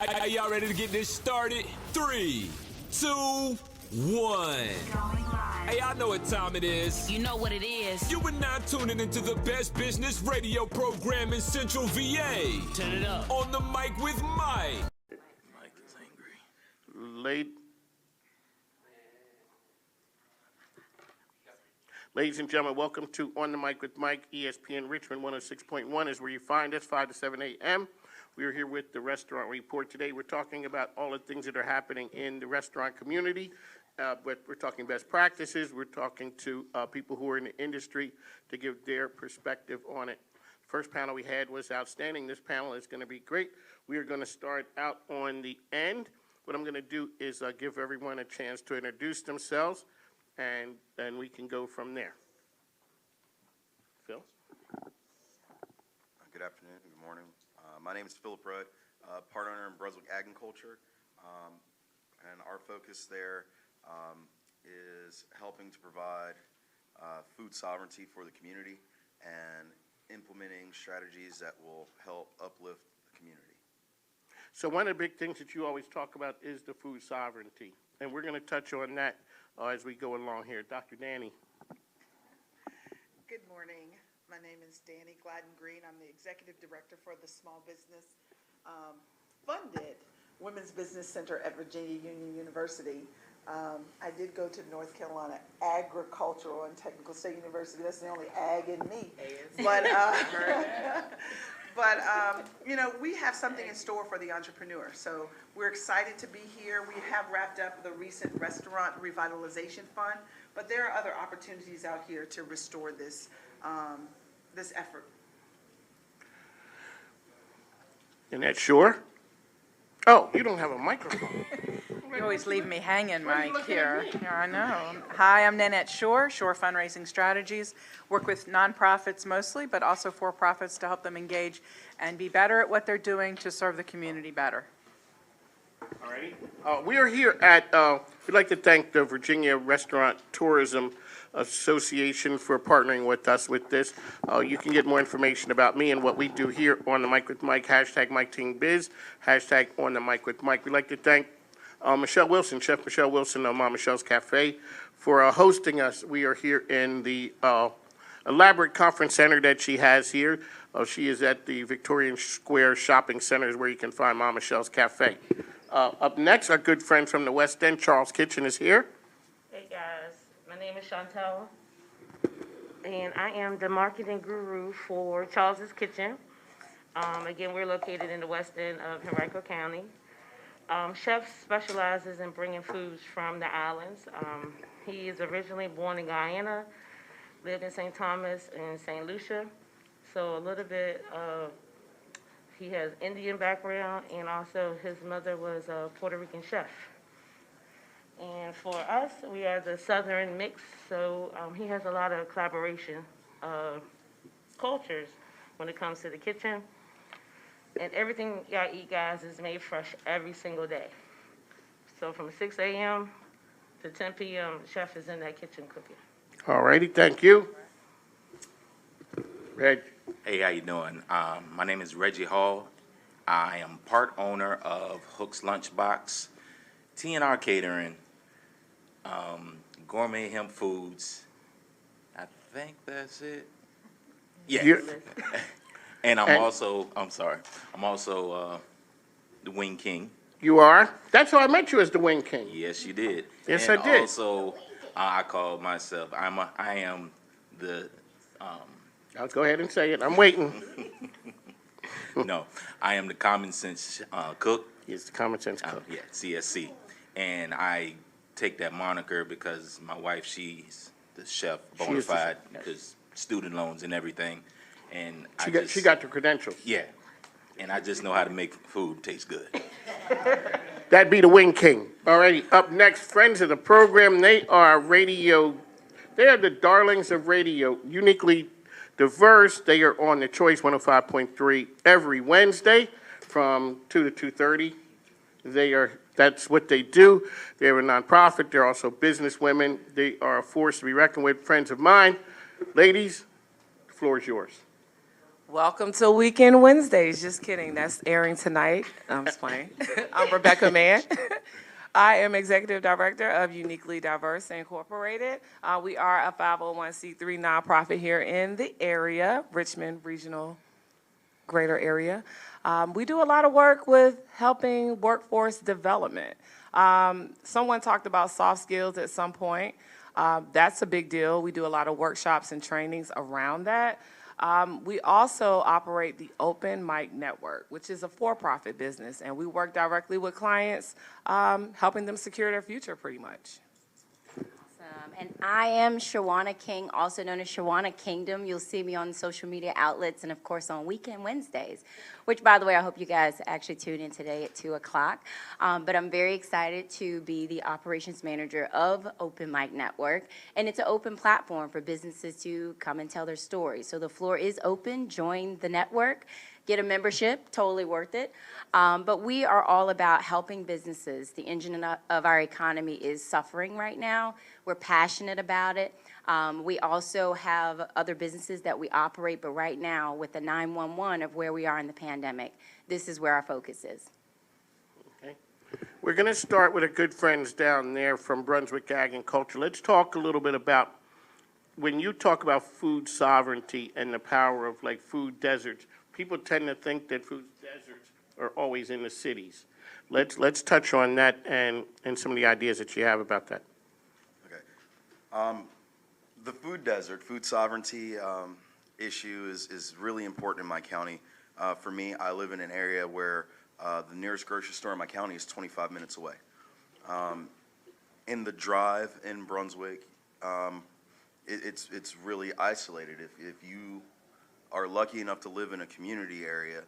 Are y'all ready to get this started? 3, 2, 1. Hey, I know what time it is. You know what it is. You are now tuning into the best business radio program in Central VA. Turn it up. On the mic with Mike. Mike is angry. Ladies and gentlemen, welcome to On the Mic with Mike. ESPN Richmond 106.1 is where you find us, 5 to 7 a.m. We are here with the Restaurant Report. Today we're talking about all the things that are happening in the restaurant community. But we're talking best practices. We're talking to people who are in the industry to give their perspective on it. First panel we had was outstanding. This panel is going to be great. We are going to start out on the end. What I'm going to do is give everyone a chance to introduce themselves, and then we can go from there. Phil? Good afternoon, good morning. My name is Philip Rudd, part owner in Brunswick Agriculture, and our focus there is helping to provide food sovereignty for the community and implementing strategies that will help uplift the community. So one of the big things that you always talk about is the food sovereignty, and we're going to touch on that as we go along here. Dr. Danny. Good morning. My name is Danny Gladden-Green. I'm the Executive Director for the Small Business Funded Women's Business Center at Virginia Union University. I did go to North Carolina Agricultural and Technical State University. That's the only ag in me. But, you know, we have something in store for the entrepreneur. So we're excited to be here. We have wrapped up the recent Restaurant Revitalization Fund, but there are other opportunities out here to restore this this effort. And that's sure? Oh, you don't have a microphone. You always leave me hanging, Why are you Mike, looking at here. me? Yeah, I know. Hi, I'm Nanette Shore, Shore Fundraising Strategies. Work with nonprofits mostly, but also for-profits to help them engage and be better at what they're doing to serve the community better. All righty. We are here at, we'd like to thank the Virginia Restaurant Tourism Association for partnering with us with this. You can get more information about me and what we do here on the Mic with Mike, hashtag MikeTeamBiz, hashtag On the Mic with Mike. We'd like to thank Michelle Wilson, Chef Michelle Wilson of Mom Michelle's Cafe for hosting us. We are here in the elaborate conference center that she has here. She is at the Victorian Square Shopping Center where you can find Mom Michelle's Cafe. Up next, our good friend from the West End, Charles Kitchen, is here. Hey guys, my name is Chantel, and I am the marketing guru for Charles's Kitchen. Again, we're located in the West End of Henrico County. Chef specializes in bringing foods from the islands. He is originally born in Guyana, lived in St. Thomas and St. Lucia, so a little bit of he has Indian background, and also his mother was a Puerto Rican chef. And for us, we are the Southern mix, so he has a lot of collaboration cultures when it comes to the kitchen. And everything y'all eat, guys, is made fresh every single day. So from 6 a.m. to 10 p.m., the chef is in that kitchen cooking. All righty, thank you. Reg. Hey, how you doing? My name is Reggie Hall. I am part owner of Hook's Lunchbox, T&R Catering, Gourmet Hemp Foods. I think that's it. Yeah. And I'm also the Wing King. You are? That's how I met you, as the Wing King. Yes, you did. Yes, and I did. Also, I call myself, I am the, I'll go ahead and say it. I'm waiting. no, I am the Common Sense Cook. He's the Common Sense Cook. Yeah, CSC. And I take that moniker because my wife, she's the chef, bona She is the fide, chef, yes. because student loans and everything. And She got the credentials. Yeah. And I just know how to make food taste good. That'd be the Wing King. All righty, up next, friends of the program. They are the darlings of radio, uniquely diverse. They are on the Choice 105.3 every Wednesday from 2 to 2:30. That's what they do. They're a nonprofit. They're also business women. They are a force to be reckoned with, friends of mine. Ladies, the floor is yours. Welcome to Weekend Wednesdays. Just kidding. That's airing tonight. I'm just playing. I'm Rebecca Mann. I am Executive Director of Uniquely Diverse Incorporated. We are a 501c3 nonprofit here in the area, Richmond Regional Greater Area. We do a lot of work with helping workforce development. Someone talked about soft skills at some point. That's a big deal. We do a lot of workshops and trainings around that. We also operate the Open Mic Network, which is a for-profit business, and we work directly with clients, helping them secure their future pretty much. And I am Shawana King, also known as Shawana Kingdom. You'll see me on social media outlets and, of course, on Weekend Wednesdays, which, by the way, I hope you guys actually tune in today at 2 o'clock. But I'm very excited to be the operations manager of Open Mic Network, and it's an open platform for businesses to come and tell their story. So the floor is open. Join the network. Get a membership, totally worth it. But we are all about helping businesses. The engine of our economy is suffering right now. We're passionate about it. We also have other businesses that we operate, but right now, with the 911 of where we are in the pandemic, this is where our focus is. Okay. We're going to start with our good friends down there from Brunswick Ag and Culture. Let's talk a little bit about, when you talk about food sovereignty and the power of like food deserts, people tend to think that food deserts are always in the cities. Let's touch on that and some of the ideas that you have about that. Okay. The food desert, food sovereignty issue is really important in my county. For me, I live in an area where the nearest grocery store in my county is 25 minutes away. In the drive in Brunswick, it's really isolated. If you are lucky enough to live in a community area,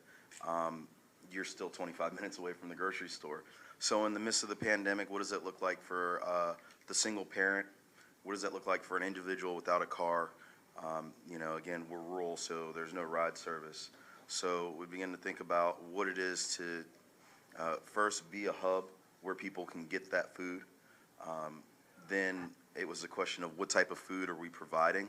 you're still 25 minutes away from the grocery store. So in the midst of the pandemic, what does it look like for the single parent? What does that look like for an individual without a car? Again, we're rural, so there's no ride service. So we begin to think about what it is to first be a hub where people can get that food. Then it was a question of what type of food are we providing?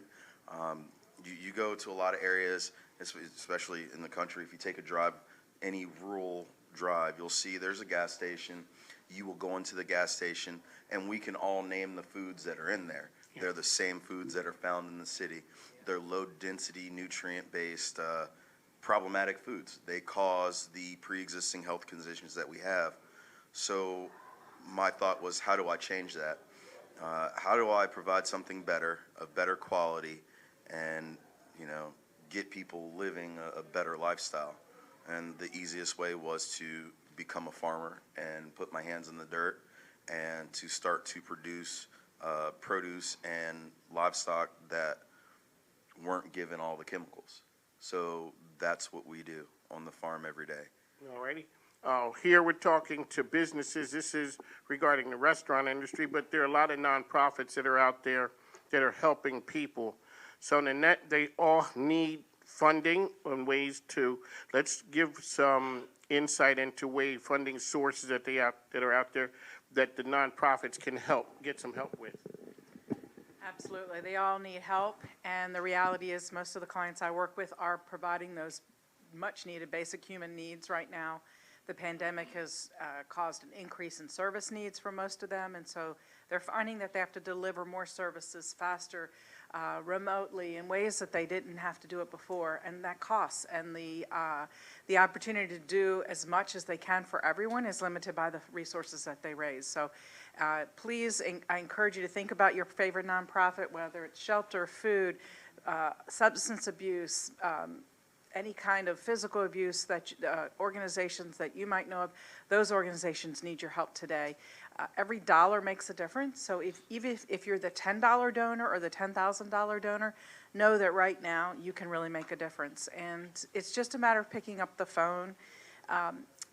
You go to a lot of areas, especially in the country, if you take a drive, any rural drive, you'll see there's a gas station. You will go into the gas station, and we can all name the foods that are in there. They're the same foods that are found in the city. They're low-density, nutrient-based, problematic foods. They cause the pre-existing health conditions that we have. So my thought was, how do I change that? How do I provide something better, of better quality, and get people living a better lifestyle? And the easiest way was to become a farmer and put my hands in the dirt and to start to produce produce and livestock that weren't given all the chemicals. So that's what we do on the farm every day. All righty. Here we're talking to businesses. This is regarding the restaurant industry, but there are a lot of nonprofits that are out there that are helping people. So in the net, they all need funding and ways to, let's give some insight into funding sources that are out there that the nonprofits can get some help with. Absolutely. They all need help, and the reality is most of the clients I work with are providing those much-needed basic human needs right now. The pandemic has caused an increase in service needs for most of them, and so they're finding that they have to deliver more services faster, remotely, in ways that they didn't have to do it before, and that costs. And the opportunity to do as much as they can for everyone is limited by the resources that they raise. So please, I encourage you to think about your favorite nonprofit, whether it's shelter, food, substance abuse, any kind of physical abuse that organizations that you might know of. Those organizations need your help today. Every dollar makes a difference. So even if you're the $10 donor or the $10,000 donor, know that right now you can really make a difference. And it's just a matter of picking up the phone.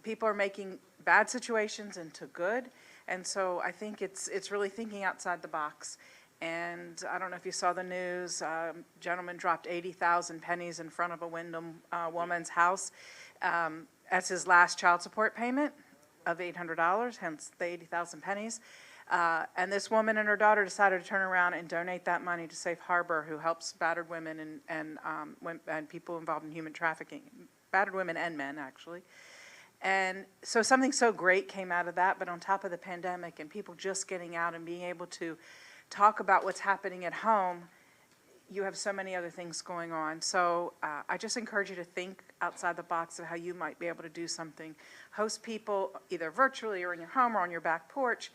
People are making bad situations into good, and so I think it's really thinking outside the box. And I don't know if you saw the news, gentleman dropped 80,000 pennies in front of a Wyndham woman's house as his last child support payment of $800, hence the 80,000 pennies. And this woman and her daughter decided to turn around and donate that money to Safe Harbor, who helps battered women and people involved in human trafficking, battered women and men, actually. And so something so great came out of that, but on top of the pandemic and people just getting out and being able to talk about what's happening at home, you have so many other things going on. So I just encourage you to think outside the box of how you might be able to do something. Host people either virtually or in your home or on your back porch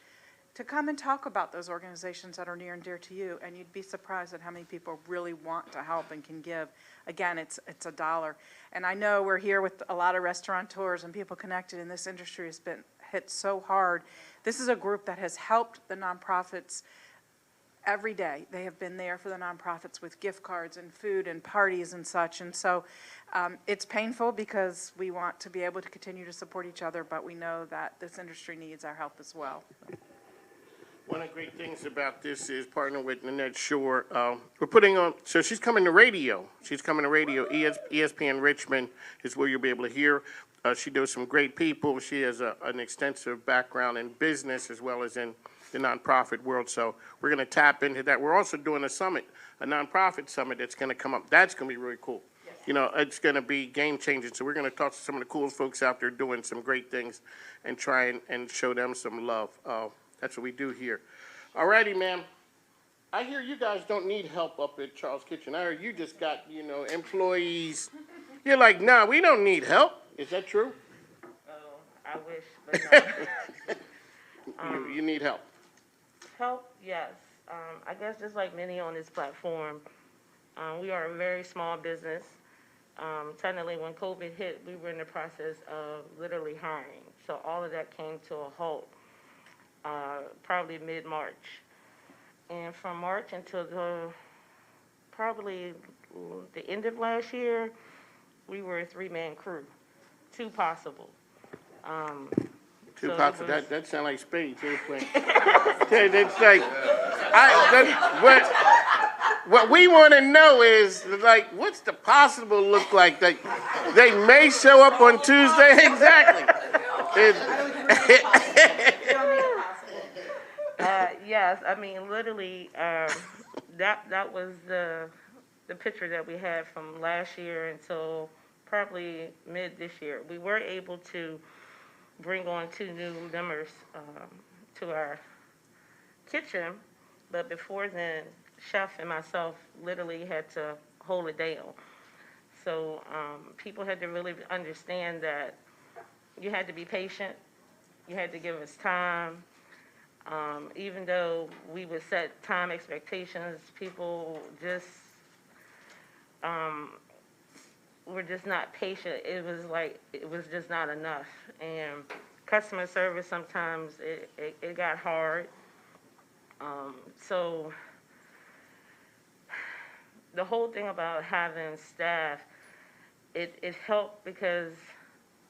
to come and talk about those organizations that are near and dear to you, and you'd be surprised at how many people really want to help and can give. Again, it's $1. And I know we're here with a lot of restaurateurs and people connected, and this industry has been hit so hard. This is a group that has helped the nonprofits every day. They have been there for the nonprofits with gift cards and food and parties and such. And so it's painful because we want to be able to continue to support each other, but we know that this industry needs our help as well. One of the great things about this is partnering with Nanette Shore. We're putting on, so she's coming to radio. She's coming to radio. ESPN Richmond is where you'll be able to hear. She knows some great people. She has an extensive background in business as well as in the nonprofit world. So we're going to tap into that. We're also doing a summit, a nonprofit summit that's going to come up. That's going to be really cool. You know, it's going to be game changing. So we're going to talk to some of the coolest folks out there doing some great things and try and show them some love. That's what we do here. All righty, ma'am. I hear you guys don't need help up at Charles Kitchen. I heard you just got, employees. You're like, nah, we don't need help. Is that true? Oh, I wish, but no. You need help. Help, yes. I guess just like many on this platform, we are a very small business. Technically, when COVID hit, we were in the process of literally hiring. So all of that came to a halt. Probably mid-March. And from March until probably the end of last year, we were a three-man crew, two possible. Two so pots it of was- that sounds like spades. It's like, what we want to know is, like, what's the possible look like? They may show up on Tuesday. Exactly. Yes, I mean, literally, that was the picture that we had from last year until probably mid this year. We were able to bring on 2 new members to our kitchen, but before then, Chef and myself literally had to hold it down. So people had to really understand that you had to be patient, you had to give us time. Even though we would set time expectations, people just were just not patient. It was just not enough. And customer service, sometimes it got hard. So the whole thing about having staff, it helped because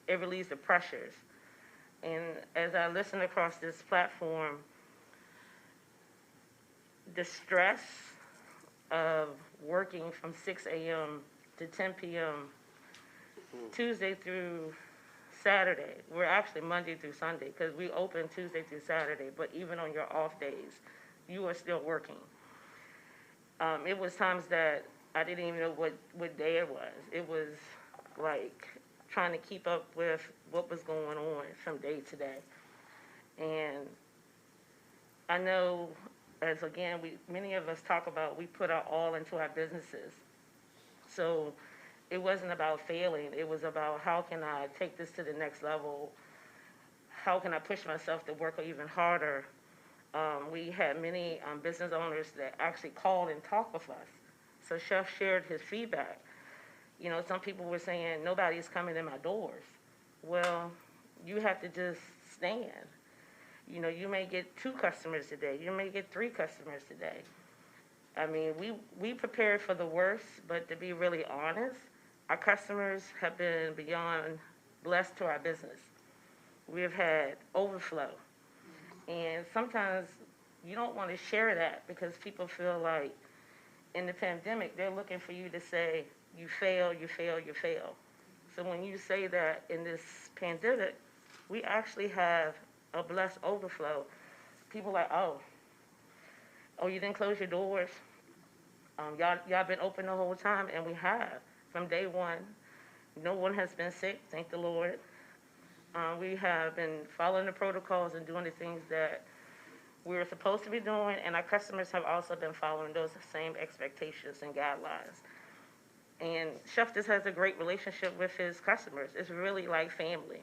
it relieves the pressures. And as I listened across this platform, the stress of working from 6 a.m. to 10 p.m. Tuesday through Saturday. We're actually Monday through Sunday because we open Tuesday through Saturday, but even on your off days, you are still working. It was times that I didn't even know what day it was. It was like trying to keep up with what was going on from day to day. And I know, as again, many of us talk about, we put our all into our businesses. So it wasn't about failing. It was about how can I take this to the next level? How can I push myself to work even harder? We had many business owners that actually called and talked with us. So Chef shared his feedback. You know, some people were saying, nobody's coming in my doors. Well, you have to just stand. You know, you may get 2 customers today. You may get 3 customers today. I mean, we prepared for the worst, but to be really honest, our customers have been beyond blessed to our business. We have had overflow. And sometimes you don't want to share that because people feel like in the pandemic, they're looking for you to say, you fail, you fail, you fail. So when you say that in this pandemic, we actually have a blessed overflow people like, oh, you didn't close your doors. Y'all been open the whole time, and we have from day one. No one has been sick, thank the Lord. We have been following the protocols and doing the things that we were supposed to be doing, and our customers have also been following those same expectations and guidelines. And Chef just has a great relationship with his customers. It's really like family.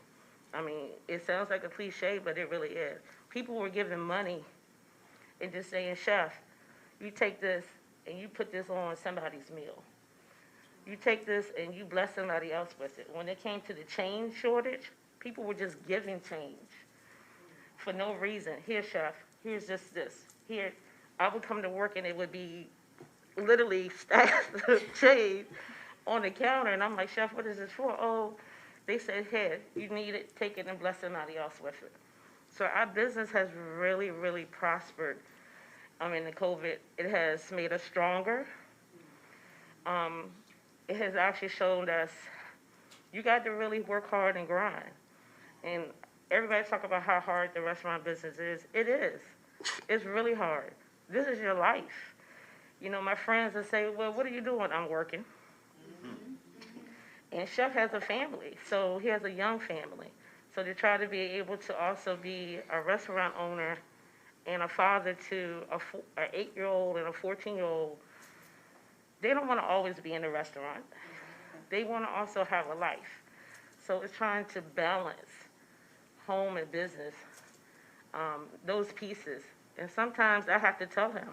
I mean, it sounds like a cliche, but it really is. People were giving money and just saying, Chef, you take this and you put this on somebody's meal. You take this and you bless somebody else with it. When it came to the change shortage, people were just giving change for no reason. Here, Chef, here's just this. Here, I would come to work and it would be literally stacks of change on the counter. And I'm like, Chef, what is this for? Oh, they said, here, you need it, take it and bless somebody else with it. So our business has really, really prospered. In the COVID, it has made us stronger. It has actually shown us you got to really work hard and grind. And everybody talk about how hard the restaurant business is. It is. It's really hard. This is your life. You know, my friends will say, well, what are you doing? I'm working. And Chef has a family, so he has a young family. So to try to be able to also be a restaurant owner and a father to an 8-year-old and a 14-year-old, they don't want to always be in the restaurant. They want to also have a life. So it's trying to balance home and business, those pieces. And sometimes I have to tell him,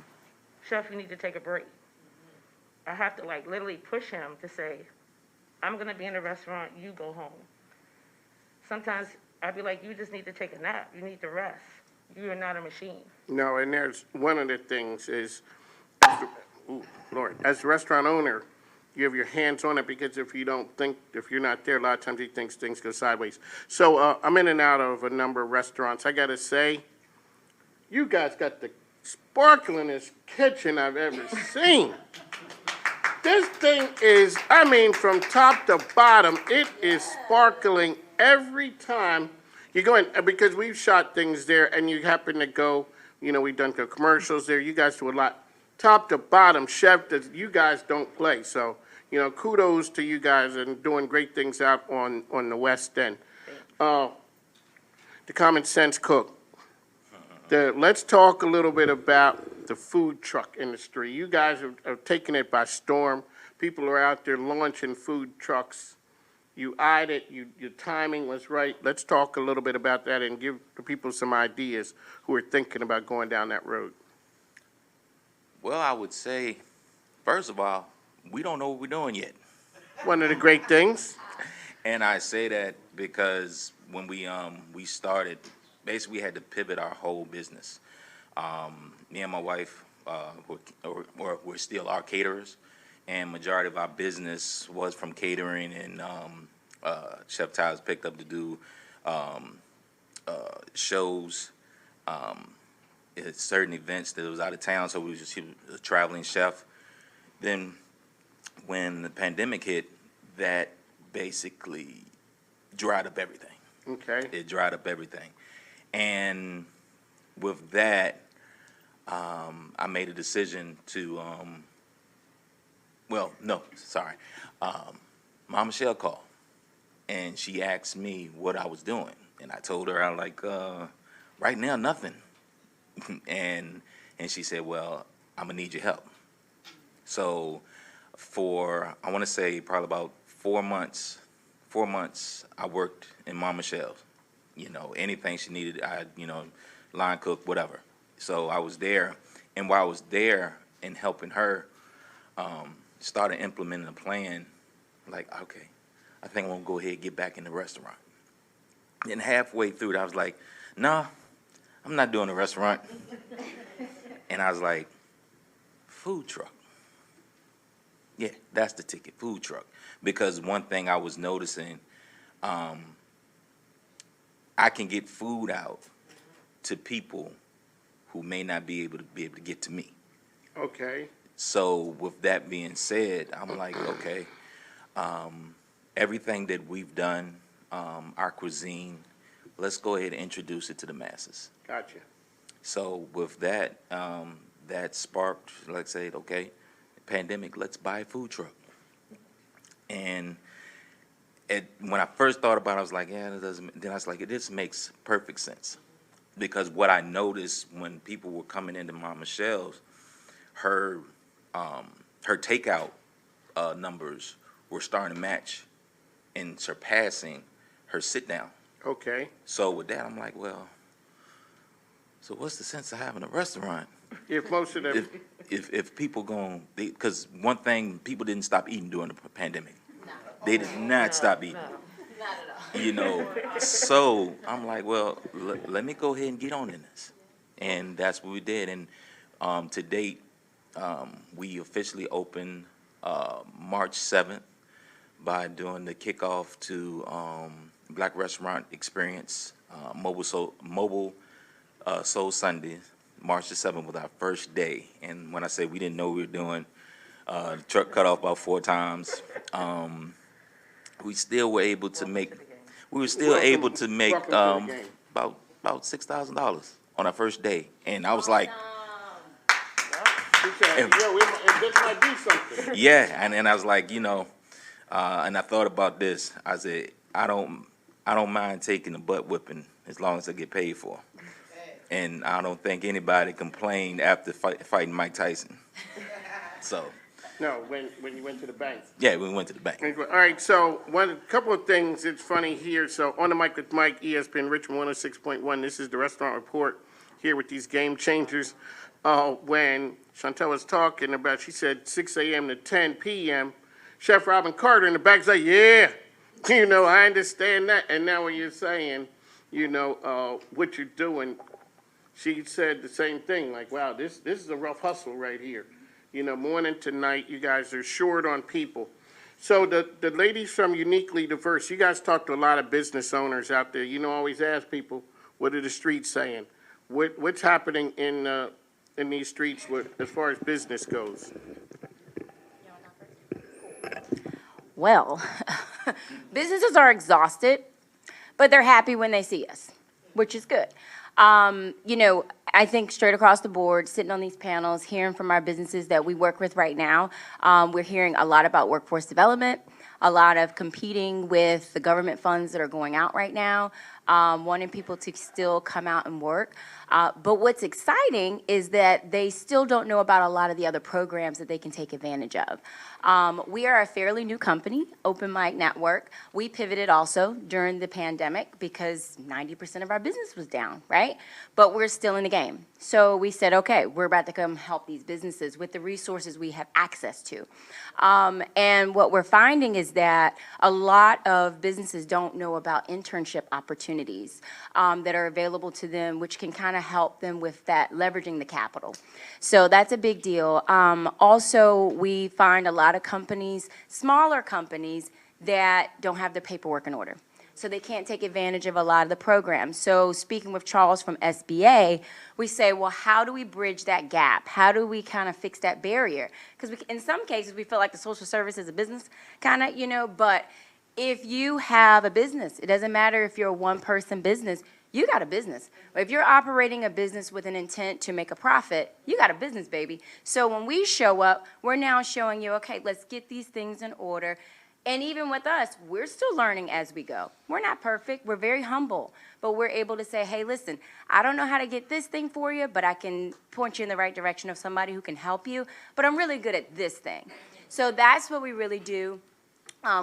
Chef, you need to take a break. I have to like literally push him to say, I'm going to be in the restaurant, you go home. Sometimes I'd be like, you just need to take a nap. You need to rest. You are not a machine. No, and there's, one of the things is, ooh, Lord, as a restaurant owner, you have your hands on it, because if you're not there, a lot of times he thinks things go sideways. So I'm in and out of a number of restaurants. I got to say, you guys got the sparklingest kitchen I've ever seen. This thing is, I mean, from top to bottom, it is sparkling every time you go in, because we've shot things there and you happen to go, you know, we've done commercials there. You guys do a lot. Top to bottom, Chef, you guys don't play. So, you know, kudos to you guys and doing great things out on the West End. The Common Sense Cook. Let's talk a little bit about the food truck industry. You guys are taking it by storm. People are out there launching food trucks. You eyed it, your timing was right. Let's talk a little bit about that and give the people some ideas who are thinking about going down that road. Well, I would say, first of all, we don't know what we're doing yet. One of the great things. And I say that because when we started, basically we had to pivot our whole business. Me and my wife we're still our caterers, and majority of our business was from catering, and Chef Tyler's picked up to do shows at certain events that was out of town, so he was a traveling chef. Then when the pandemic hit, that basically dried up everything. Okay. It dried up everything. And with that, I made a decision to, Mama Michelle called, and she asked me what I was doing. And I told her, I'm like, right now, nothing. and she said, well, I'm gonna need your help. So for, I wanna say probably about 4 months, I worked in Mama Michelle's. You know, anything she needed, line cook, whatever. So I was there, and while I was there and helping her, started implementing a plan, like, okay, I think I'm gonna go ahead and get back in the restaurant. Then halfway through it, I was like, nah, I'm not doing a restaurant. And I was like, food truck. Yeah, that's the ticket, food truck. Because one thing I was noticing, I can get food out to people who may not be able to get to me. Okay. So with that being said, I'm like, okay, everything that we've done, our cuisine, let's go ahead and introduce it to the masses. Gotcha. So with that, that sparked, like I said, okay, pandemic, let's buy a food truck. And when I first thought about it, I was like, yeah, that doesn't, then I was like, this makes perfect sense. Because what I noticed when people were coming into Mama Michelle's, her takeout numbers were starting to match and surpassing her sit down. Okay. So with that, I'm like, well, so what's the sense of having a restaurant If most of them, if people because one thing, people didn't stop eating during the pandemic. They did not stop eating. You know, so I'm like, well, let me go ahead and get on in this. And that's what we did. And to date, we officially opened March 7th by doing the kickoff to Black Restaurant Experience, Mobile Soul Sunday. March the 7th was our first day. And when I say we didn't know we were doing, the truck cut off about 4 times. We still were able to make, welcome to the game. about $6,000 on our first day. And I was like, he said, yo, this might be something. yeah, and I was like, you know, and I thought about this. I said, I don't mind taking a butt whipping as long as I get paid for. And I don't think anybody complained after fighting Mike Tyson. So. No, when you went to the bank. Yeah, we went to the bank. All right, so couple of things, it's funny here. So on the mic with Mike, ESPN Richmond 106.1. This is the Restaurant Report here with these game changers. When Chantel was talking about, she said 6 a.m. to 10 p.m., Chef Robin Carter in the back's like, yeah, you know, I understand that. And now when you're saying, you know, what you're doing, she said the same thing, like, wow, this is a rough hustle right here. You know, morning to night, you guys are short on people. So the ladies from Uniquely Diverse, you guys talk to a lot of business owners out there. You know, always ask people, what are the streets saying? What's happening in these streets as far as business goes? Well, businesses are exhausted, but they're happy when they see us, which is good. You know, I think straight across the board, sitting on these panels, hearing from our businesses that we work with right now, we're hearing a lot about workforce development, a lot of competing with the government funds that are going out right now, wanting people to still come out and work. But what's exciting is that they still don't know about a lot of the other programs that they can take advantage of. We are a fairly new company, Open Mic Network. We pivoted also during the pandemic because 90% of our business was down, right? But we're still in the game. So we said, okay, we're about to come help these businesses with the resources we have access to. And what we're finding is that a lot of businesses don't know about internship opportunities that are available to them, which can kind of help them with that, leveraging the capital. So that's a big deal. Also, we find a lot of companies, smaller companies, that don't have their paperwork in order. So they can't take advantage of a lot of the programs. So speaking with Charles from SBA, we say, well, how do we bridge that gap? How do we kind of fix that barrier? Because in some cases, we feel like the social service is a business, kind of, you know, but if you have a business, it doesn't matter if you're a one-person business, you got a business. If you're operating a business with an intent to make a profit, you got a business, baby. So when we show up, we're now showing you, okay, let's get these things in order. And even with us, we're still learning as we go. We're not perfect. We're very humble. But we're able to say, hey, listen, I don't know how to get this thing for you, but I can point you in the right direction of somebody who can help you. But I'm really good at this thing. So that's what we really do.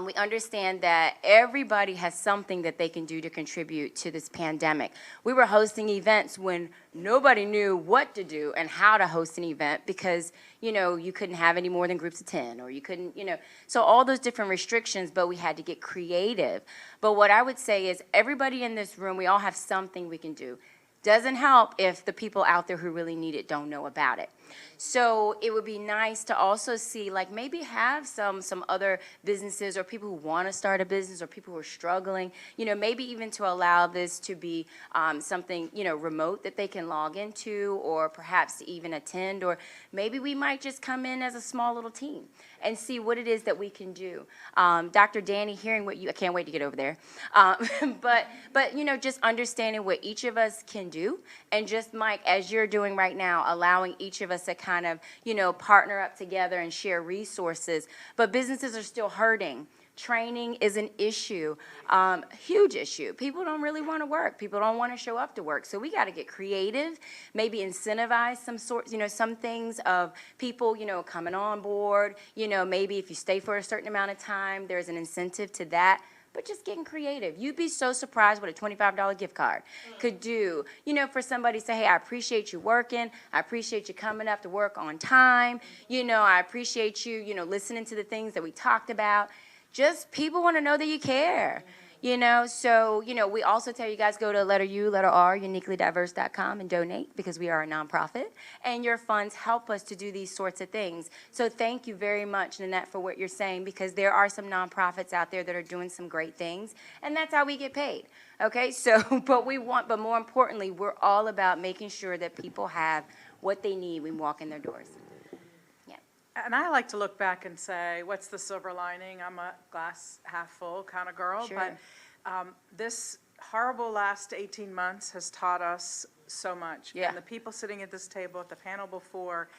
We understand that everybody has something that they can do to contribute to this pandemic. We were hosting events when nobody knew what to do and how to host an event because, you know, you couldn't have any more than groups of 10 or you couldn't, you know, so all those different restrictions, but we had to get creative. But what I would say is everybody in this room, we all have something we can do. Doesn't help if the people out there who really need it don't know about it. So it would be nice to also see, like, maybe have some other businesses or people who want to start a business or people who are struggling, you know, maybe even to allow this to be something, you know, remote that they can log into or perhaps even attend, or maybe we might just come in as a small little team and see what it is that we can do. Dr. Danny, hearing what you, I can't wait to get over there, but you know, just understanding what each of us can do. And just, Mike, as you're doing right now, allowing each of us to kind of, partner up together and share resources. But businesses are still hurting. Training is an issue, huge issue. People don't really want to work. People don't want to show up to work. So we got to get creative, maybe incentivize some sorts, some things of people, coming on board. Maybe if you stay for a certain amount of time, there's an incentive to that. But just getting creative. You'd be so surprised what a $25 gift card could do. For somebody to say, hey, I appreciate you working. I appreciate you coming up to work on time. I appreciate you, listening to the things that we talked about. Just people want to know that you care, So, we also tell you guys go to letter U, letter R, uniquelydiverse.com and donate because we are a nonprofit. And your funds help us to do these sorts of things. So thank you very much, Nanette, for what you're saying because there are some nonprofits out there that are doing some great things. And that's how we get paid. Okay, so, but more importantly, we're all about making sure that people have what they need when walk in their doors. And I like to look back and say, what's the silver lining? I'm a glass half full kind of girl. Sure. But this horrible last 18 months has taught us so much. Yeah. And the people sitting at this table, at the panel before,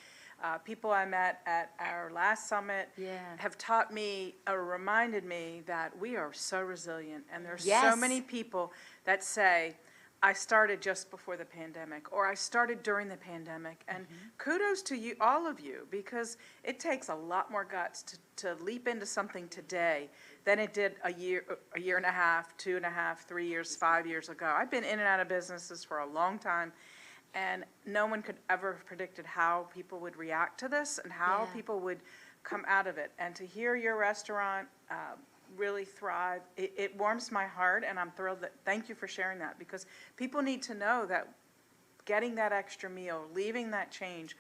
people I met at our last summit have taught me, or reminded me that we are so resilient. And there's so many people that say, I started just before the pandemic, or I started during the pandemic, and kudos to you, all of you, because it takes a lot more guts to leap into something today than it did a year and a half, 2.5, 3 years, 5 years ago. I've been in and out of businesses for a long time, and no one could ever have predicted how people would react to this and how people would come out of it. And to hear your restaurant really thrive, it warms my heart, and I'm thrilled that, thank you for sharing that, because people need to know that getting that extra meal, leaving that change,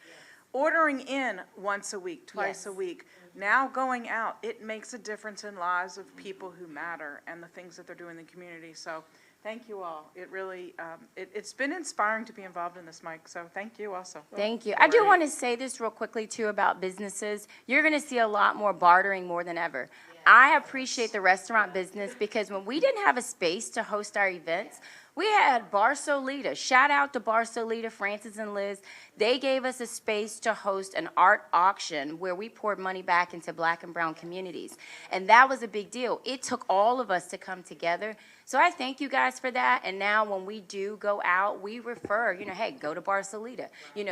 ordering in once a week, twice a week, now going out, it makes a difference in lives of people who matter and the things that they're doing in the community. So thank you all. It really, it's been inspiring to be involved in this, Mike, so thank you also. Thank you. I do want to say this real quickly, too, about businesses. You're going to see a lot more bartering more than ever. I appreciate the restaurant business because when we didn't have a space to host our events, we had Bar Solita. Shout out to Bar Solita, Francis and Liz. They gave us a space to host an art auction where we poured money back into Black and brown communities. And that was a big deal. It took all of us to come together. So I thank you guys for that. And now when we do go out, we refer, hey, go to Bar Solita.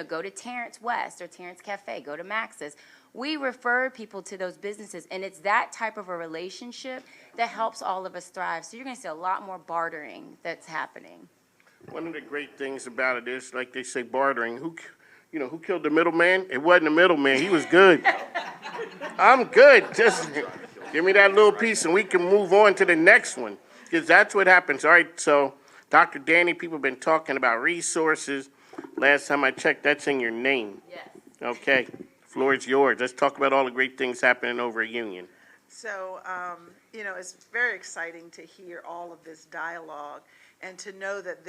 Go to Terrence West or Terrence Cafe, go to Max's. We refer people to those businesses, and it's that type of a relationship that helps all of us thrive. So you're going to see a lot more bartering that's happening. One of the great things about it is, like they say, bartering. Who killed the middleman? It wasn't the middleman. He was good. I'm good. Just give me that little piece, and we can move on to the next one, because that's what happens. All right, so Dr. Danny, people have been talking about resources. Last time I checked, that's in your name. Yes. Okay. Floor is yours. Let's talk about all the great things happening over at Union. So, it's very exciting to hear all of this dialogue and to know that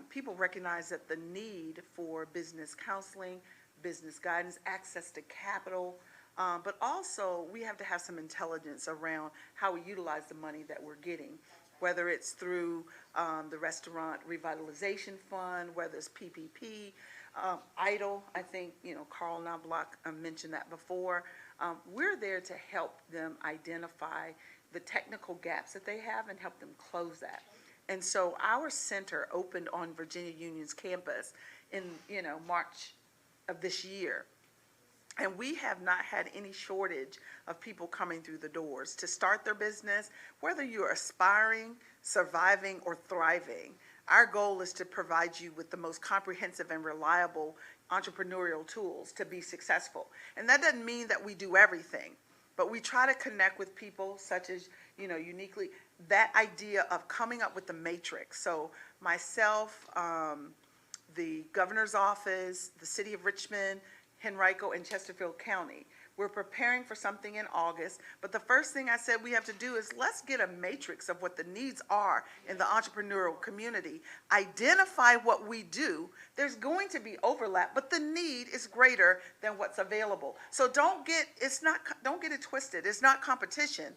people recognize that the need for business counseling, business guidance, access to capital, but also we have to have some intelligence around how we utilize the money that we're getting, whether it's through the Restaurant Revitalization Fund, whether it's PPP, EIDL, I think, Carl Knobloch mentioned that before. We're there to help them identify the technical gaps that they have and help them close that. And so our center opened on Virginia Union's campus in, March of this year. And we have not had any shortage of people coming through the doors to start their business, whether you're aspiring, surviving, or thriving. Our goal is to provide you with the most comprehensive and reliable entrepreneurial tools to be successful. And that doesn't mean that we do everything, but we try to connect with people such as, uniquely, that idea of coming up with the matrix. So myself, the governor's office, the city of Richmond, Henrico, and Chesterfield County. We're preparing for something in August, but the first thing I said we have to do is let's get a matrix of what the needs are in the entrepreneurial community, identify what we do. There's going to be overlap, but the need is greater than what's available. So don't get it twisted. It's not competition.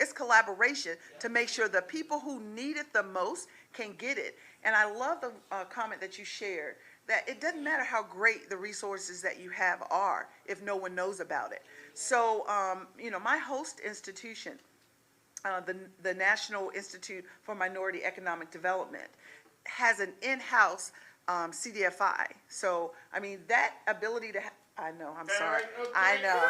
It's collaboration to make sure the people who need it the most can get it. And I love the comment that you shared, that it doesn't matter how great the resources that you have are if no one knows about it. So, my host institution, the National Institute for Minority Economic Development, has an in-house CDFI. So, that ability to, I know, I'm sorry, I know.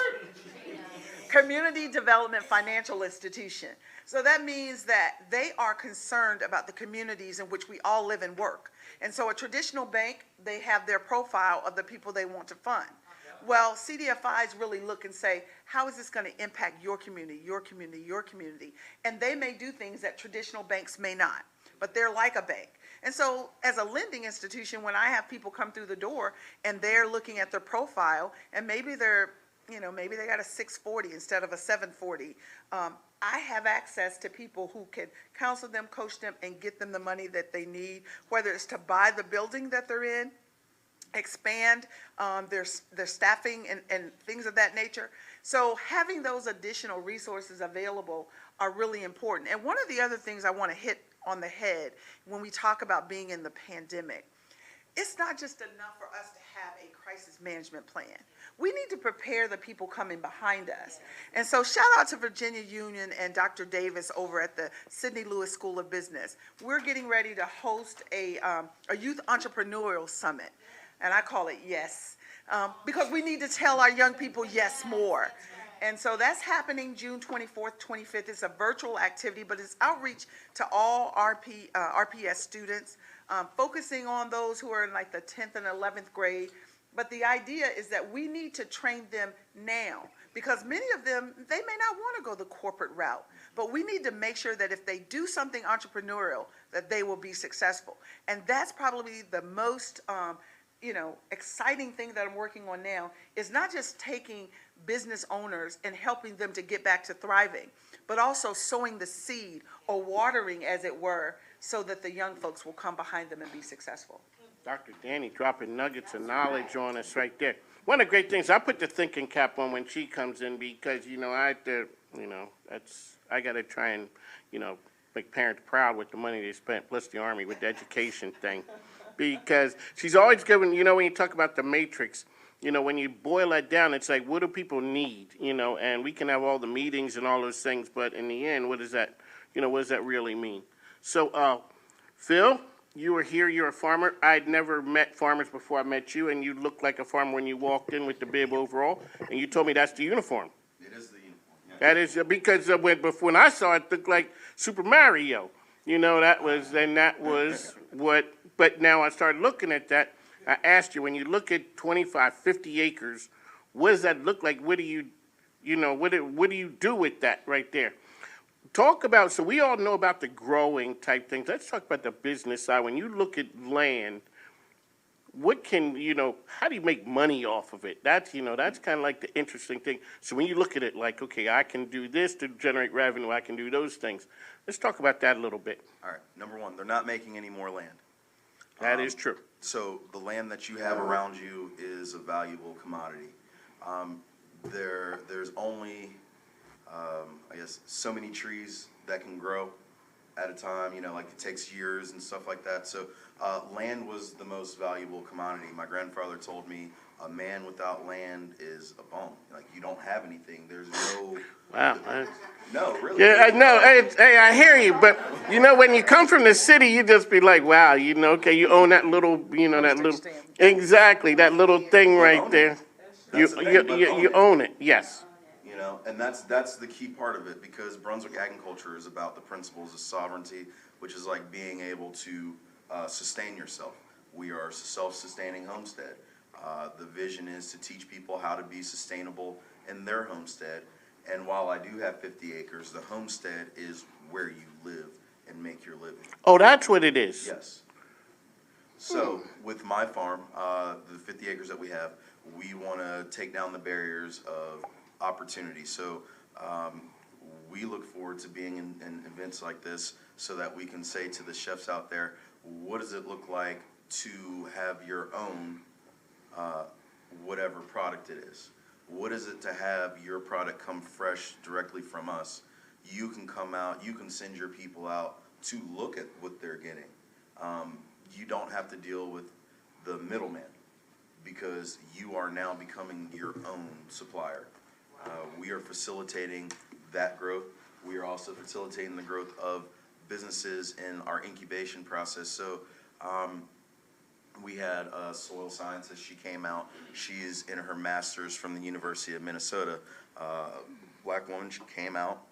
Community Development Financial Institution. So that means that they are concerned about the communities in which we all live and work. And so a traditional bank, they have their profile of the people they want to fund. Well, CDFIs really look and say, how is this going to impact your community, your community, your community? And they may do things that traditional banks may not, but they're like a bank. And so as a lending institution, when I have people come through the door and they're looking at their profile and maybe they're, maybe they got a 640 instead of a 740, I have access to people who can counsel them, coach them, and get them the money that they need, whether it's to buy the building that they're in, expand their staffing and things of that nature. So having those additional resources available are really important. And one of the other things I want to hit on the head when we talk about being in the pandemic, it's not just enough for us to have a crisis management plan. We need to prepare the people coming behind us. And so shout out to Virginia Union and Dr. Davis over at the Sidney Lewis School of Business. We're getting ready to host a youth entrepreneurial summit. And I call it YES, because we need to tell our young people yes more. And so that's happening June 24th, 25th. It's a virtual activity, but it's outreach to all RPS students, focusing on those who are in like the 10th and 11th grade. But the idea is that we need to train them now, because many of them, they may not want to go the corporate route, but we need to make sure that if they do something entrepreneurial, that they will be successful. And that's probably the most exciting thing that I'm working on now, is not just taking business owners and helping them to get back to thriving, but also sowing the seed, or watering, as it were, so that the young folks will come behind them and be successful. Dr. Danny dropping nuggets of knowledge on us right there. One of the great things, I put the thinking cap on when she comes in, because, I got to try and, make parents proud with the money they spent, plus the Army with the education thing. Because she's always given, when you talk about the matrix, when you boil that down, it's like, what do people need? And we can have all the meetings and all those things, but in the end, what does that really mean? So, Phil, you were here, you're a farmer. I'd never met farmers before I met you, and you looked like a farmer when you walked in with the bib overall, and you told me that's the uniform. It is the uniform, yeah. That is, because when I saw it, it looked like Super Mario. That was what, but now I started looking at that. I asked you, when you look at 25, 50 acres, what does that look like? What do you do with that right there? Talk about, so we all know about the growing type things. Let's talk about the business side. When you look at land, what can, how do you make money off of it? That's kind of like the interesting thing. So when you look at it like, okay, I can do this to generate revenue, I can do those things. Let's talk about that a little bit. All right, number one, they're not making any more land. That is true. So the land that you have around you is a valuable commodity. There's only, so many trees that can grow at a time, like it takes years and stuff like that. So land was the most valuable commodity. My grandfather told me a man without land is a bum. Like, you don't have anything. There's no... Wow. No, really. Yeah, I know. Hey, I hear you, but when you come from the city, you just be like, wow, okay, you own that little, that little, exactly, that little thing right there. You own it, yes. And that's the key part of it, because Brunswick Agriculture is about the principles of sovereignty, which is like being able to sustain yourself. We are a self-sustaining homestead. The vision is to teach people how to be sustainable in their homestead. And while I do have 50 acres, the homestead is where you live and make your living. Oh, that's what it is. Yes. So with my farm, the 50 acres that we have, we want to take down the barriers of opportunity. So we look forward to being in events like this so that we can say to the chefs out there, what does it look like to have your own whatever product it is? What is it to have your product come fresh directly from us? You can come out, you can send your people out to look at what they're getting. you don't have to deal with the middleman because you are now becoming your own supplier. We are facilitating that growth. We are also facilitating the growth of businesses in our incubation process. So we had a soil scientist. She came out. She is in her master's from the University of Minnesota. Black woman. She came out,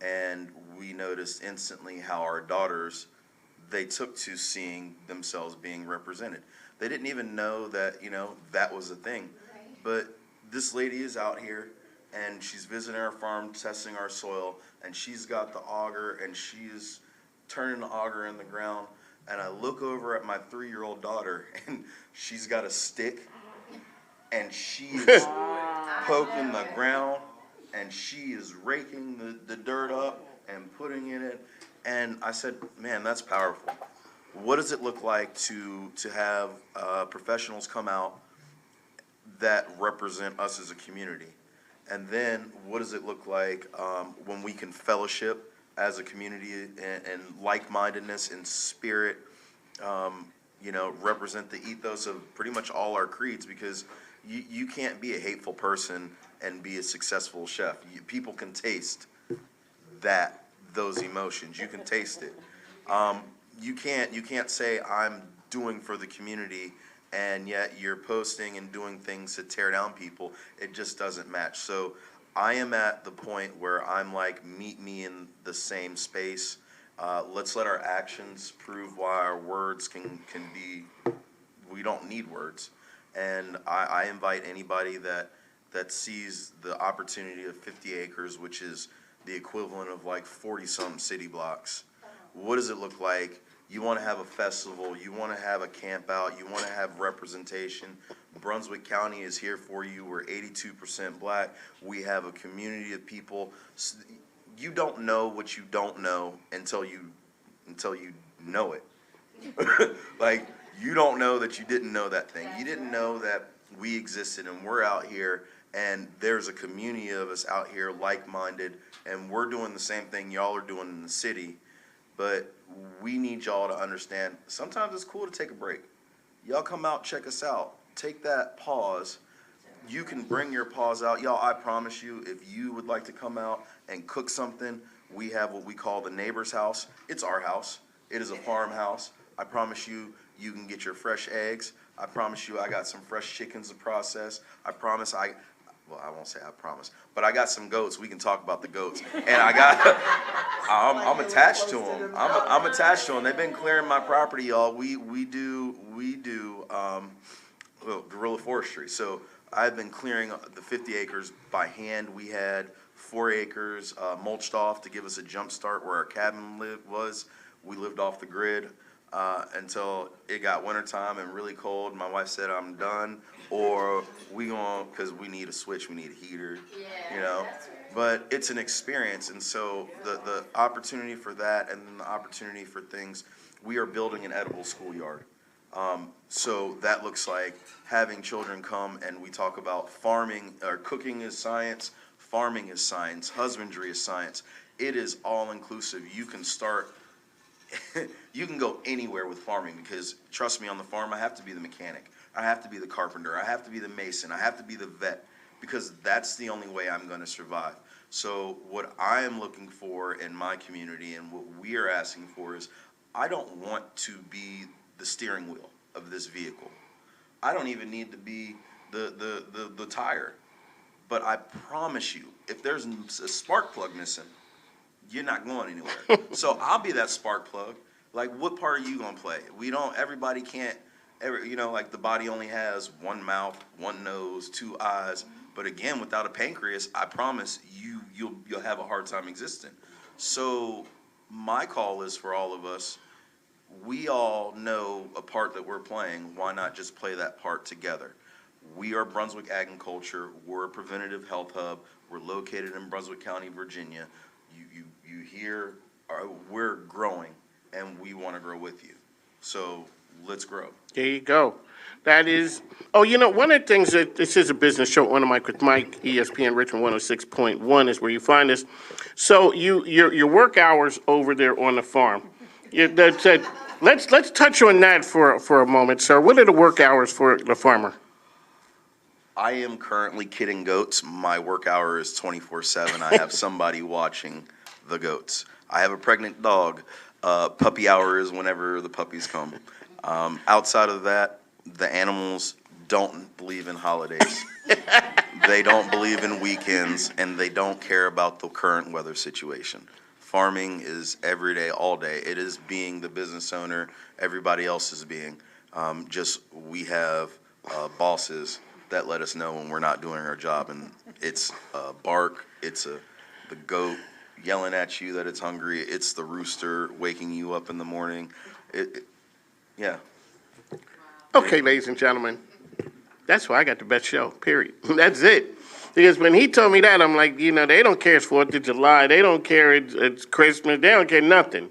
and we noticed instantly how our daughters, they took to seeing themselves being represented. They didn't even know that, that was a thing. But this lady is out here, and she's visiting our farm, testing our soil, and she's got the auger, and she is turning the auger in the ground. And I look over at my 3-year-old daughter, and she's got a stick, and she is poking the ground, and she is raking the dirt up and putting it in. And I said, man, that's powerful. What does it look like to have professionals come out that represent us as a community? And then what does it look like when we can fellowship as a community and like-mindedness and spirit, represent the ethos of pretty much all our creeds, because you can't be a hateful person and be a successful chef. People can taste those emotions. You can taste it. You can't say I'm doing for the community and yet you're posting and doing things to tear down people. It just doesn't match. So I am at the point where I'm like, meet me in the same space. Let's let our actions prove why our words can be, we don't need words. And I invite anybody that sees the opportunity of 50 acres, which is the equivalent of like 40-something city blocks. What does it look like? You want to have a festival, you want to have a camp out, you want to have representation. Brunswick County is here for you. We're 82% black. We have a community of people. You don't know what you don't know until you know it. Like, you don't know that you didn't know that thing. You didn't know that we existed, and we're out here, and there's a community of us out here like-minded, and we're doing the same thing y'all are doing in the city. But we need y'all to understand, sometimes it's cool to take a break. Y'all come out, check us out. Take that pause. You can bring your pause out. Y'all, I promise you, if you would like to come out and cook something, we have what we call the neighbor's house. It's our house. It is a farmhouse. I promise you, you can get your fresh eggs. I promise you, I got some fresh chickens to process. I promise well, I won't say I promise, but I got some goats. We can talk about the goats. And I'm attached to them. I'm attached to them. They've been clearing my property, y'all. We do guerrilla forestry. So I've been clearing the 50 acres by hand. We had 4 acres mulched off to give us a jump start where our cabin was. We lived off the grid until it got wintertime and really cold. My wife said, I'm done, or because we need a switch, we need a heater, But it's an experience, and so the opportunity for that and then the opportunity for things, we are building an edible schoolyard. So that looks like having children come, and we talk about farming, or cooking is science, farming is science, husbandry is science. It is all inclusive. You can start, you can go anywhere with farming, because trust me, on the farm, I have to be the mechanic. I have to be the carpenter. I have to be the mason. I have to be the vet, because that's the only way I'm going to survive. So what I am looking for in my community and what we are asking for is, I don't want to be the steering wheel of this vehicle. I don't even need to be the tire. But I promise you, if there's a spark plug missing, you're not going anywhere. So I'll be that spark plug. Like, what part are you gonna play? Everybody can't, like the body only has one mouth, one nose, 2 eyes. But again, without a pancreas, I promise you'll have a hard time existing. So my call is for all of us. We all know a part that we're playing. Why not just play that part together? We are Brunswick Agriculture. We're a preventative health hub. We're located in Brunswick County, Virginia. You hear, we're growing, and we want to grow with you. So let's grow. There you go. That is, one of the things that, this is a business show, On the Mic with Mike, ESPN Richmond 106.1 is where you find us. So your work hours over there on the farm, let's touch on that for a moment, sir. What are the work hours for the farmer? I am currently kidding goats. My work hour is 24/7. I have somebody watching the goats. I have a pregnant dog. Puppy hour is whenever the puppies come. Outside of that, the animals don't believe in holidays. They don't believe in weekends, and they don't care about the current weather situation. Farming is every day, all day. It is being the business owner. Everybody else is being. Just we have bosses that let us know when we're not doing our job, and it's a bark, it's the goat yelling at you that it's hungry, it's the rooster waking you up in the morning. Yeah. Okay, ladies and gentlemen, that's why I got the best show, period. That's it. Because when he told me that, I'm like, you know, they don't care it's 4th of July. They don't care it's Christmas. They don't care nothing.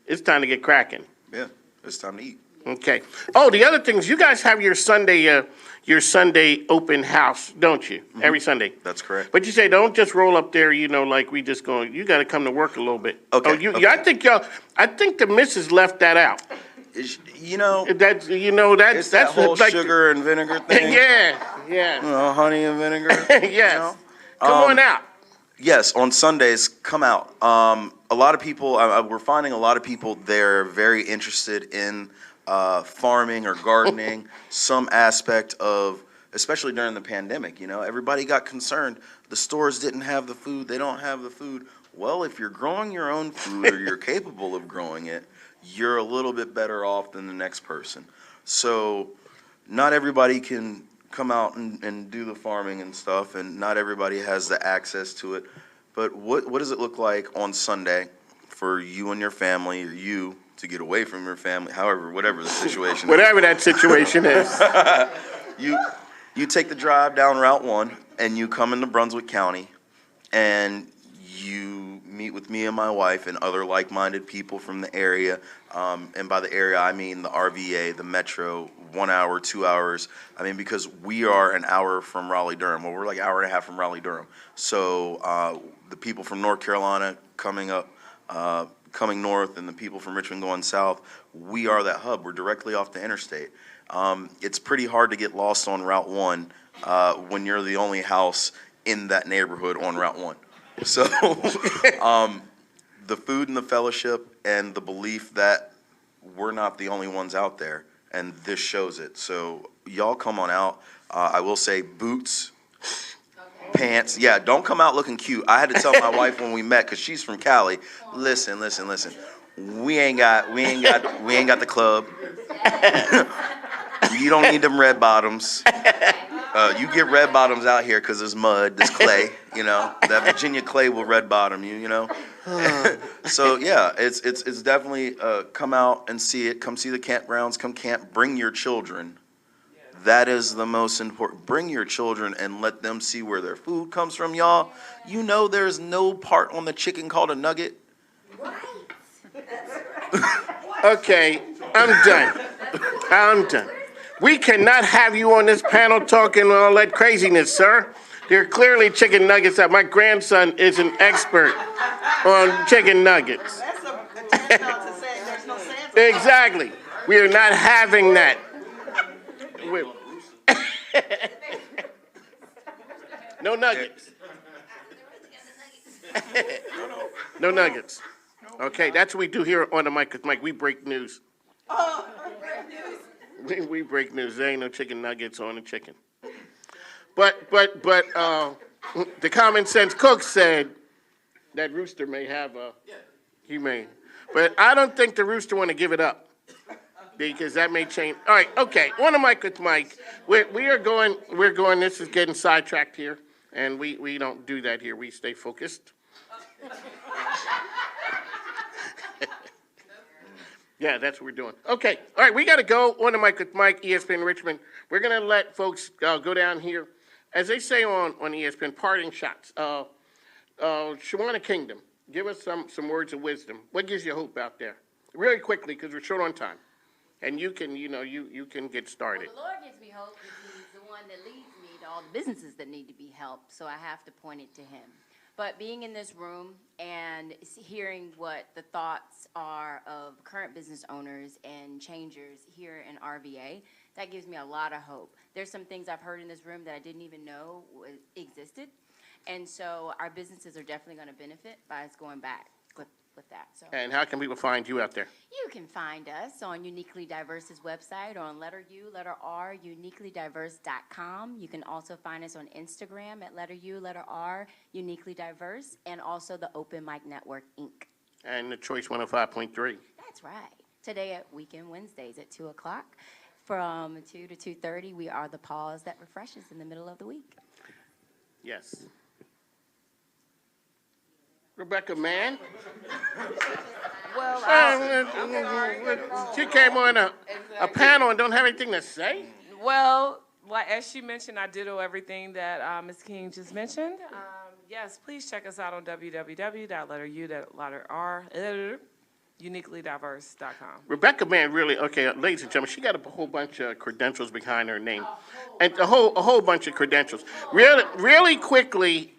It's time to get cracking. Yeah, it's time to eat. Okay. Oh, the other thing is you guys have your Sunday open house, don't you? Every Sunday. That's correct. But you say don't just roll up there, you know, like we just going. You got to come to work a little bit. Okay, Oh, okay. I think the missus left that out. You know, That's it's that whole like, sugar and vinegar thing. Yeah. Honey and vinegar. Yes. Come on out. Yes, on Sundays, come out. A lot of people, we're finding a lot of people, they're very interested in farming or gardening, some aspect of, especially during the pandemic, you know, everybody got concerned. The stores didn't have the food, they don't have the food. Well, if you're growing your own food or you're capable of growing it, you're a little bit better off than the next person. So not everybody can come out and do the farming and stuff, and not everybody has the access to it. But what does it look like on Sunday for you and your family, or you to get away from your family, however, whatever the situation is? Whatever that situation is. You take the drive down Route 1, and you come into Brunswick County, and you meet with me and my wife and other like-minded people from the area. And by the area, I mean the RVA, the Metro, 1 hour, 2 hours. I mean, because we are an hour from Raleigh-Durham. Well, we're like an hour and a half from Raleigh-Durham. So the people from North Carolina coming up, coming north, and the people from Richmond going south, we are that hub. We're directly off the interstate. It's pretty hard to get lost on Route 1 when you're the only house in that neighborhood on Route 1. So the food and the fellowship and the belief that we're not the only ones out there, and this shows it. So y'all come on out. I will say boots, pants. Yeah, don't come out looking cute. I had to tell my wife when we met, because she's from Cali. Listen. We ain't got the club. You don't need them red bottoms. You get red bottoms out here because there's mud, there's clay, you know. That Virginia clay will red bottom you, you know. So yeah, it's definitely come out and see it. Come see the campgrounds. Come camp. Bring your children. That is the most important. Bring your children and let them see where their food comes from, y'all. You know there's no part on the chicken called a nugget. Okay, I'm done. We cannot have you on this panel talking all that craziness, sir. There are clearly chicken nuggets out. My grandson is an expert on chicken nuggets. That's a tantamount to saying there's no Santa. Exactly. We are not having that. No nuggets. No nuggets. Okay, that's what we do here on the mic with Mike. We break news. We break news. There ain't no chicken nuggets on the chicken. But the common sense cook said that rooster may have a, he may. But I don't think the rooster want to give it up, because that may change. All right, okay, on the mic with Mike. We're going, this is getting sidetracked here, and we don't do that here. We stay focused. Yeah, that's what we're doing. Okay, all right, we got to go on the mic with Mike, ESPN Richmond. We're going to let folks go down here. As they say on ESPN, parting shots. Shawana Kingdom, give us some words of wisdom. What gives you hope out there? Really quickly, because we're short on time. And you can, you can get started. Well, the Lord gives me hope because he's the one that leads me to all the businesses that need to be helped, so I have to point it to him. But being in this room and hearing what the thoughts are of current business owners and changers here in RVA, that gives me a lot of hope. There's some things I've heard in this room that I didn't even know existed. And so our businesses are definitely going to benefit by us going back with that. So And how can people find you out there? you can find us on Uniquely Diverse's website, or on letter U, letter R, uniquelydiverse.com. You can also find us on Instagram at letter U, letter R, Uniquely Diverse, and also the Open Mic Network, Inc. And the Choice 105.3. That's right. Today at Weekend Wednesdays at 2 o'clock. From 2 to 2:30, we are the pause that refreshes in the middle of the week. Yes. Rebecca Mann? Well, She came on a panel and don't have anything to say? well, as she mentioned, I ditto everything that Ms. King just mentioned. Yes, please check us out on uniquelydiverse.com. Rebecca Mann really, okay, ladies and gentlemen, she got a whole bunch of credentials behind her name. And a whole bunch of credentials. Really quickly,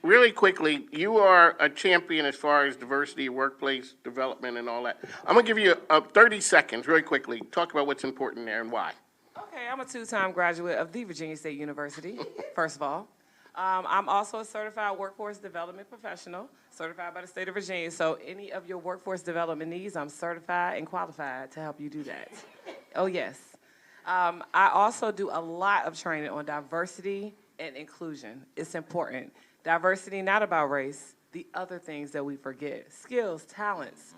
you are a champion as far as diversity, workplace development and all that. I'm gonna give you 30 seconds, really quickly. Talk about what's important there and why. Okay, I'm a two-time graduate of the Virginia State University, first of all. I'm also a certified workforce development professional, certified by the state of Virginia. So any of your workforce development needs, I'm certified and qualified to help you do that. Oh, yes. I also do a lot of training on diversity and inclusion. It's important. Diversity, not about race, the other things that we forget. Skills, talents,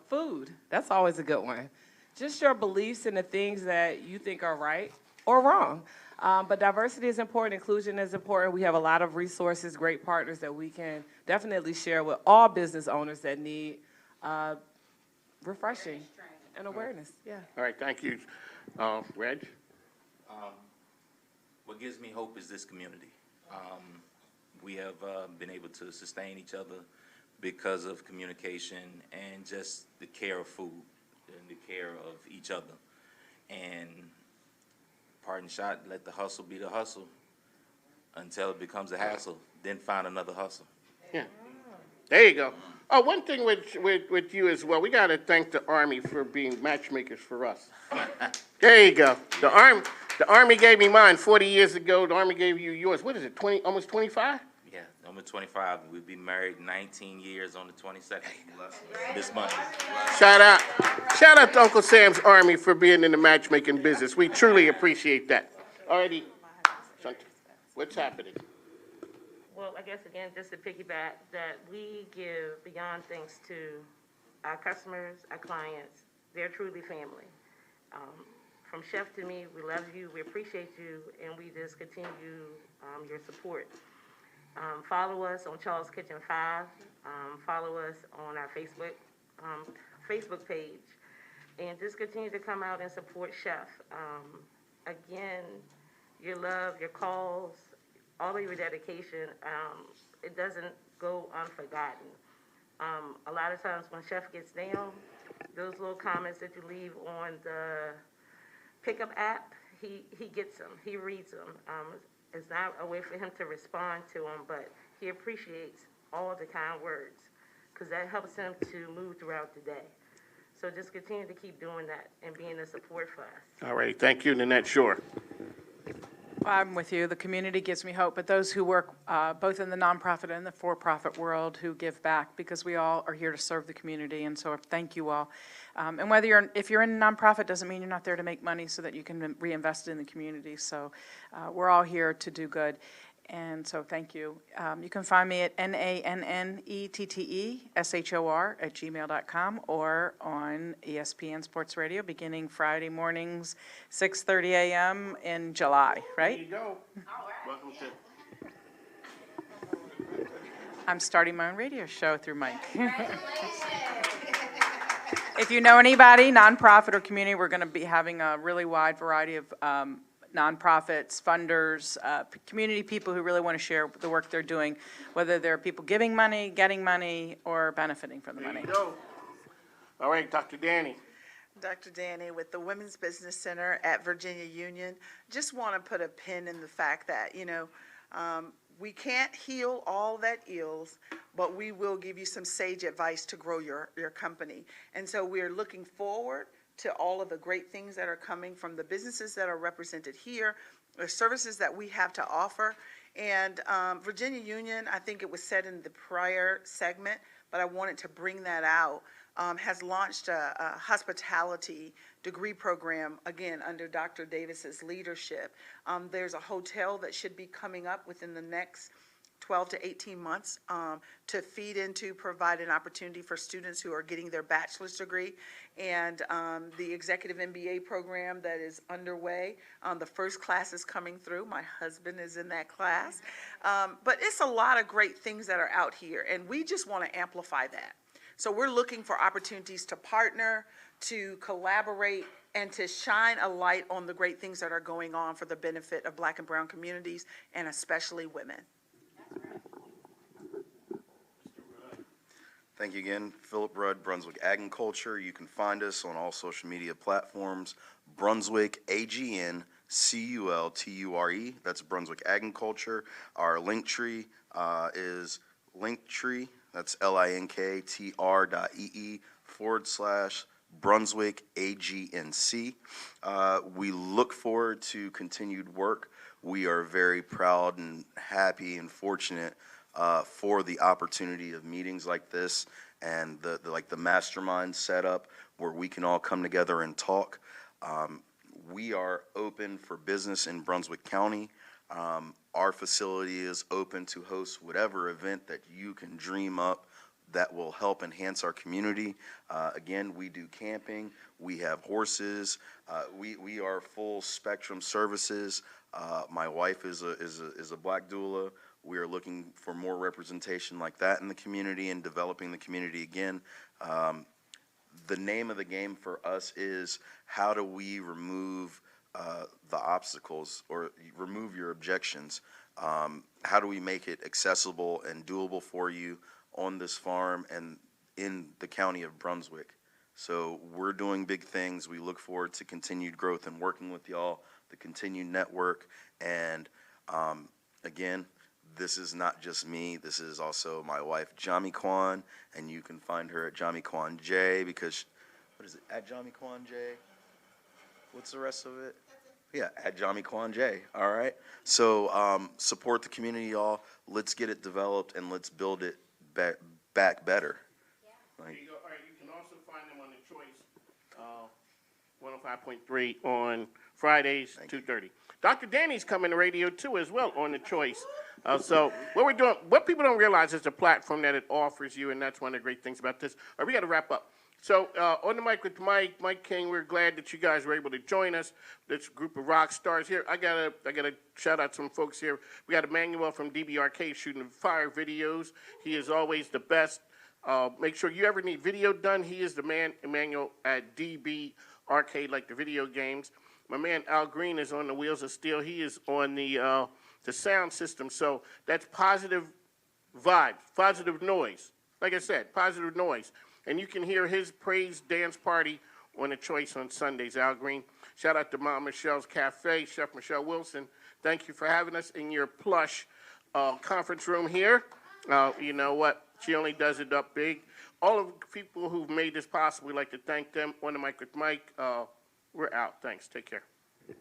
food. That's always a good one. Just your beliefs in the things that you think are right or wrong. But diversity is important, inclusion is important. We have a lot of resources, great partners that we can definitely share with all business owners that need refreshing and awareness. Yeah. All right, thank you. Reg? What gives me hope is this community. We have been able to sustain each other because of communication and just the care of food and the care of each other. And pardon shot, let the hustle be the hustle until it becomes a hassle, then find another hustle. Yeah. There you go. Oh, one thing with you as well, we got to thank the Army for being matchmakers for us. There you go. The Army gave me mine 40 years ago. The Army gave you yours. What is it, almost 25? Yeah, number 25. We've been married 19 years on the 22nd this month. Shout out to Uncle Sam's Army for being in the matchmaking business. We truly appreciate that. Alrighty, what's happening? Well, I guess again, just to piggyback, that we give beyond thanks to our customers, our clients. They're truly family. From chef to me, we love you, we appreciate you, and we just continue your support. Follow us on Charles Kitchen 5. Follow us on our Facebook page, and just continue to come out and support Chef. Again, your love, your calls, all of your dedication, it doesn't go unforgotten. A lot of times when Chef gets down, those little comments that you leave on the pickup app, he gets them, he reads them. It's not a way for him to respond to them, but he appreciates all the kind words, because that helps him to move throughout the day. So just continue to keep doing that and being a support for us. All right, thank you, Nanette Shore. I'm with you. The community gives me hope, but those who work both in the nonprofit and the for-profit world who give back, because we all are here to serve the community, and so thank you all. And if you're in a nonprofit, doesn't mean you're not there to make money so that you can reinvest it in the community. So we're all here to do good. And so thank you. You can find me at NANNETTESHOR@gmail.com or on ESPN Sports Radio beginning Friday mornings, 6:30 a.m. in July, right? There you go. Welcome to. I'm starting my own radio show through Mike. If you know anybody, nonprofit or community, we're going to be having a really wide variety of nonprofits, funders, community people who really want to share the work they're doing, whether they're people giving money, getting money, or benefiting from the There money. you go. All right, Dr. Danny. Dr. Danny with the Women's Business Center at Virginia Union. Just want to put a pin in the fact that, We can't heal all that ills, but we will give you some sage advice to grow your company. And so we're looking forward to all of the great things that are coming from the businesses that are represented here, the services that we have to offer. And Virginia Union, I think it was said in the prior segment, but I wanted to bring that out, has launched a hospitality degree program, again, under Dr. Davis's leadership. There's a hotel that should be coming up within the next 12 to 18 months to feed into, provide an opportunity for students who are getting their bachelor's degree. And the executive MBA program that is underway, the first class is coming through. My husband is in that class. But it's a lot of great things that are out here, and we just want to amplify that. So we're looking for opportunities to partner, to collaborate, and to shine a light on the great things that are going on for the benefit of Black and brown communities, and especially women. Thank you again. Philip Rudd, Brunswick Ag and Culture. You can find us on all social media platforms. Brunswick, AGNCULTURE. That's Brunswick Ag and Culture. Our link tree is Linktree. That's linktr.ee/Brunswick AGNC. We look forward to continued work. We are very proud and happy and fortunate for the opportunity of meetings like this and the mastermind setup where we can all come together and talk. We are open for business in Brunswick County. Our facility is open to host whatever event that you can dream up that will help enhance our community. Again, we do camping, we have horses, we are full spectrum services. My wife is a Black doula. We are looking for more representation like that in the community and developing the community again. The name of the game for us is how do we remove the obstacles or remove your objections? How do we make it accessible and doable for you on this farm and in the county of Brunswick? So we're doing big things. We look forward to continued growth and working with y'all, the continued network. And again, this is not just me. This is also my wife, Jami Kwan, and you can find her at Jami Kwan J because, what is it, at Jami Kwan J? What's the rest of it? Yeah, at Jami Kwan J, all right? So support the community, y'all. Let's get it developed and let's build it back better. There you go. All right, you can also find them on The Choice, 105.3 on Fridays, 2:30. Dr. Danny's coming to radio too as well on The Choice. So what we're doing, what people don't realize is the platform that it offers you, and that's one of the great things about this. All right, we got to wrap up. So on the mic with Mike King, we're glad that you guys were able to join us. This group of rock stars here. I gotta shout out some folks here. We got Emmanuel from DB Arcade shooting fire videos. He is always the best. Make sure you ever need video done. He is the man, Emmanuel at DB Arcade, like the video games. My man Al Green is on the Wheels of Steel. He is on the sound system. So that's positive vibes, positive noise. Like I said, positive noise. And you can hear his praise dance party on The Choice on Sundays. Al Green. Shout out to Mom Michelle's Cafe, Chef Michelle Wilson. Thank you for having us in your plush conference room here. You know what? She only does it up big. All of the people who've made this possible, we'd like to thank them. On the mic with Mike. We're out. Thanks. Take care. Yeah.